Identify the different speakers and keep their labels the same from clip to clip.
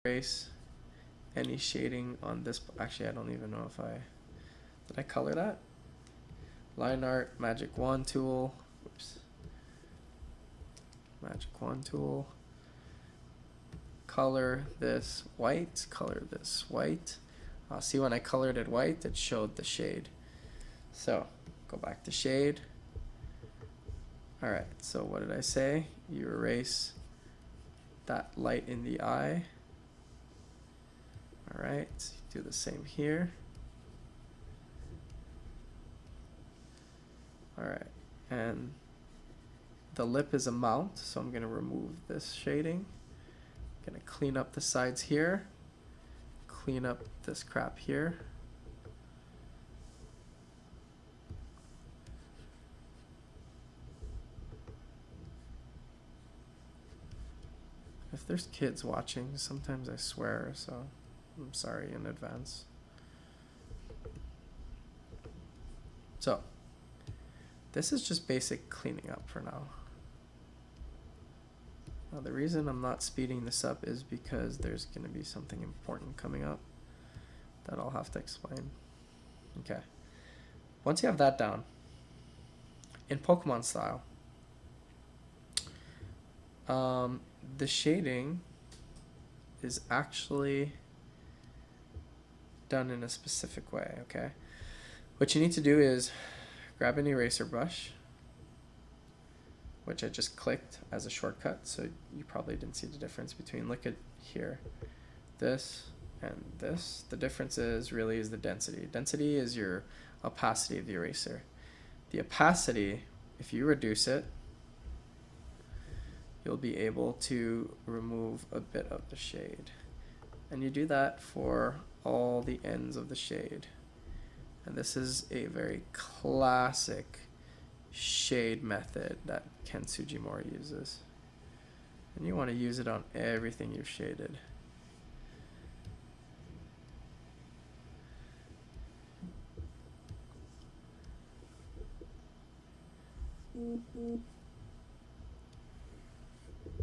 Speaker 1: erase any shading on this. Actually, I don't even know if did I color that? Line art, magic wand tool. Oops. Magic wand tool. Color this white, color this white. See, when I colored it white, it showed the shade. So go back to shade. All right, so what did I say? You erase that light in the eye. All right, do the same here. All right, and the lip is a mount, so I'm gonna remove this shading. I'm gonna clean up the sides here, clean up this crap here. If there's kids watching, sometimes I swear, so I'm sorry in advance. So this is just basic cleaning up for now. Now the reason I'm not speeding this up is because there's going to be something important coming up that I'll have to explain. Okay. Once you have that down, in Pokemon style, the shading is actually done in a specific way, okay? What you need to do is grab an eraser brush, which I just clicked as a shortcut, so you probably didn't see the difference between, look at here, this and this. The difference is really is the density. Density is your opacity of the eraser. The opacity, if you reduce it, you'll be able to remove a bit of the shade. And you do that for all the ends of the shade. And this is a very classic shade method that Ken Sugimori uses. And you want to use it on everything you've shaded.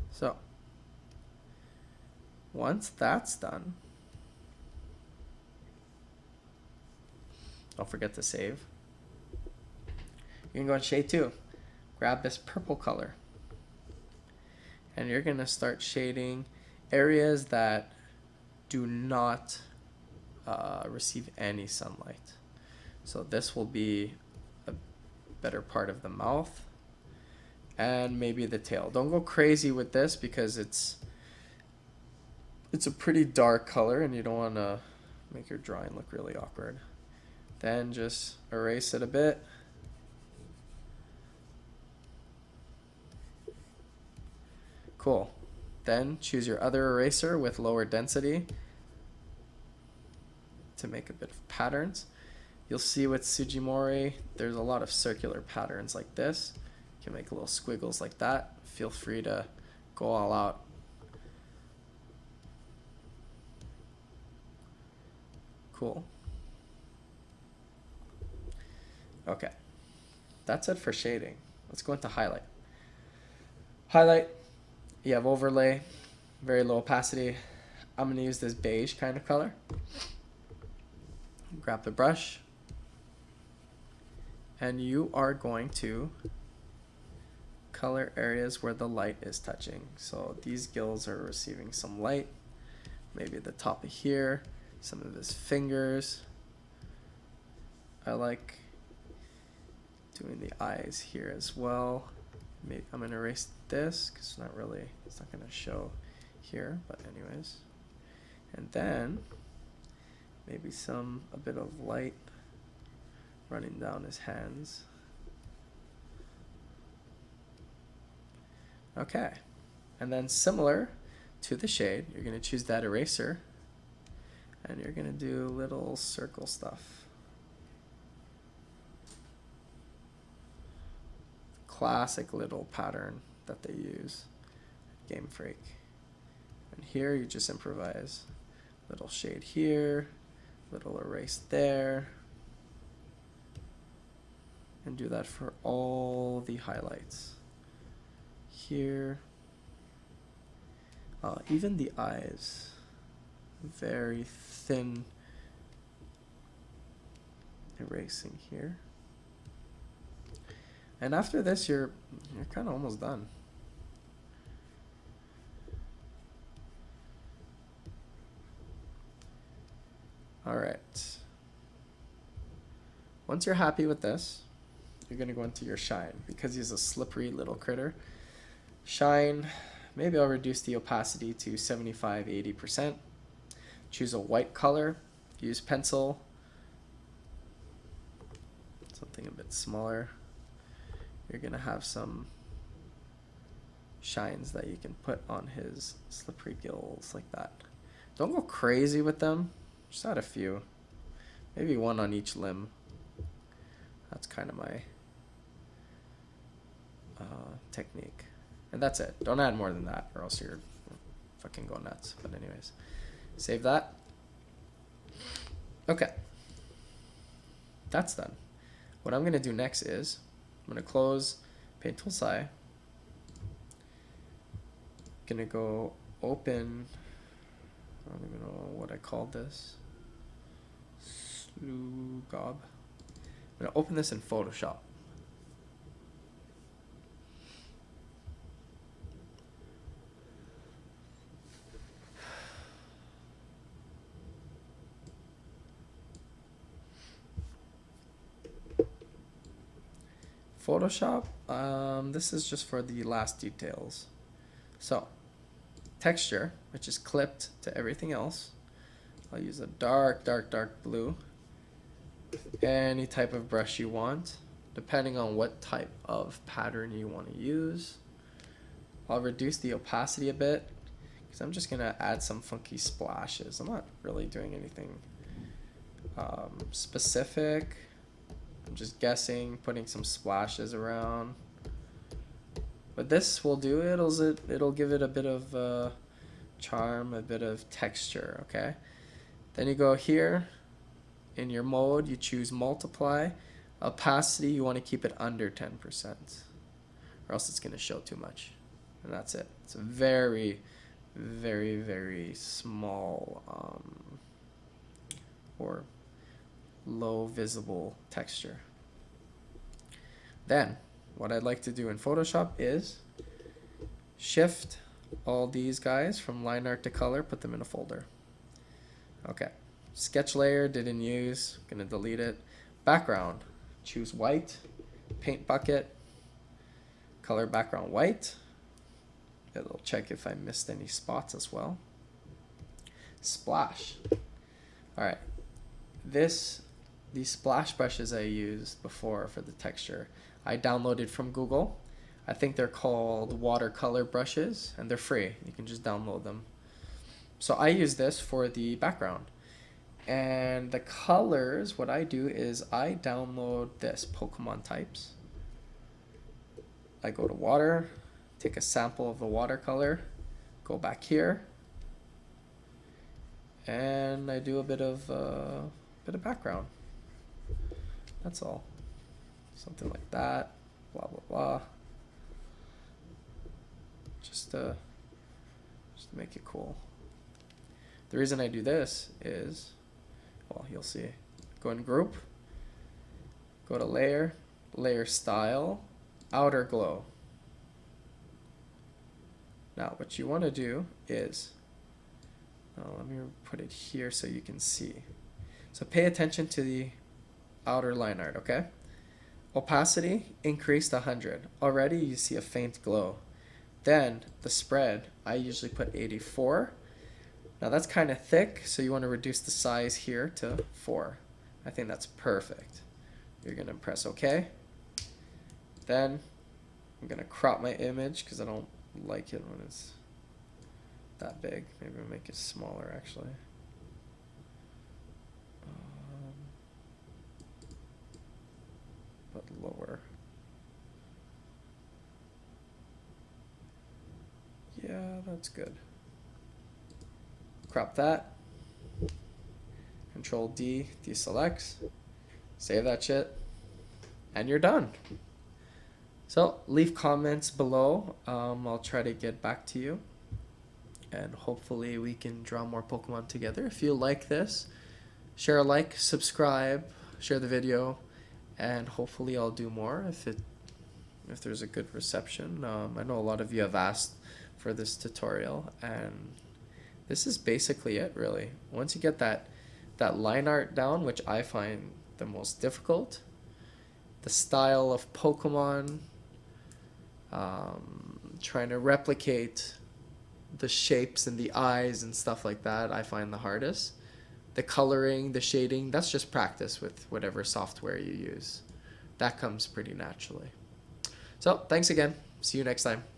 Speaker 1: So, once that's done, don't forget to save. You can go and shade 2. Grab this purple color. And you're going to start shading areas that do not receive any sunlight. So this will be a better part of the mouth and maybe the tail. Don't go crazy with this because it's a pretty dark color and you don't want to make your drawing look really awkward. Then just erase it a bit. Cool. Then choose your other eraser with lower density to make a bit of patterns. You'll see with Sugimori, there's a lot of circular patterns like this. You can make little squiggles like that. Feel free to go all out. Cool. Okay. That's it for shading. Let's go into highlight. Highlight, you have overlay, very low opacity. I'm going to use this beige kind of color. Grab the brush. And you are going to color areas where the light is touching. So these gills are receiving some light. Maybe the top of here, some of his fingers. I like doing the eyes here as well. Maybe I'm gonna erase this because it's not gonna show here, but anyways. And then maybe a bit of light running down his hands. Okay, and then similar to the shade, you're gonna choose that eraser and you're gonna do little circle stuff. Classic little pattern that they use at Game Freak. And here you just improvise. Little shade here, little erase there. And do that for all the highlights. Here. Even the eyes. very thin erasing here. And after this, you're kind of almost done. All right. Once you're happy with this, you're going to go into your shine. Because he's a slippery little critter. Shine, maybe I'll reduce the opacity to 75-80%. Choose a white color. Use pencil. Something a bit smaller. You're going to have some shines that you can put on his slippery gills like that. Don't go crazy with them. Just add a few. Maybe one on each limb. That's kind of my technique. And that's it. Don't add more than that or else you're fucking going nuts. But anyways, save that. Okay. That's done. What I'm going to do next is I'm going to close Paint Tool Sai. Going to go open, I don't even know what I called this. Slugob. I'm going to open this in Photoshop. Photoshop, this is just for the last details. So, texture, which is clipped to everything else. I'll use a dark, dark, dark blue. Any type of brush you want, depending on what type of pattern you want to use. I'll reduce the opacity a bit, because I'm just going to add some funky splashes. I'm not really doing anything specific. I'm just guessing, putting some splashes around. But this will do it. It'll give it a bit of charm, a bit of texture, okay? Then you go here. In your mode, you choose multiply. Opacity, you want to keep it under 10%. Or else it's going to show too much. And that's it. It's a very, very, very small or low visible texture. Then what I'd like to do in Photoshop is shift all these guys from line art to color, put them in a folder. Okay, sketch layer didn't use, gonna delete it. Background, choose white, paint bucket, color background white. It'll check if I missed any spots as well. Splash. All right, these splash brushes I used before for the texture, I downloaded from Google. I think they're called watercolor brushes and they're free. You can just download them. So I use this for the background. And the colors, what I do is I download this Pokemon types. I go to water, take a sample of the watercolor, go back here, and I do a bit of background. That's all. Something like that. Blah blah blah. Just to make it cool. The reason I do this is, well, you'll see. Go in group. Go to layer, layer style, outer glow. Now what you want to do is, let me put it here so you can see. So pay attention to the outer line art, okay? Opacity increased 100. Already you see a faint glow. Then the spread, I usually put 84. Now that's kind of thick, so you want to reduce the size here to 4. I think that's perfect. You're going to press OK. Then I'm going to crop my image because I don't like it when it's that big. Maybe I'll make it smaller actually. But lower. Yeah, that's good. Crop that. Control D, deselects. Save that shit. And you're done. So leave comments below. I'll try to get back to you. and hopefully we can draw more Pokemon together. If you like this, share a like, subscribe, share the video, and hopefully I'll do more if there's a good reception. I know a lot of you have asked for this tutorial, and this is basically it, really. Once you get that line art down, which I find the most difficult, the style of Pokemon, trying to replicate the shapes and the eyes and stuff like that, I find the hardest. The coloring, the shading, that's just practice with whatever software you use. That comes pretty naturally. So, thanks again. See you next time.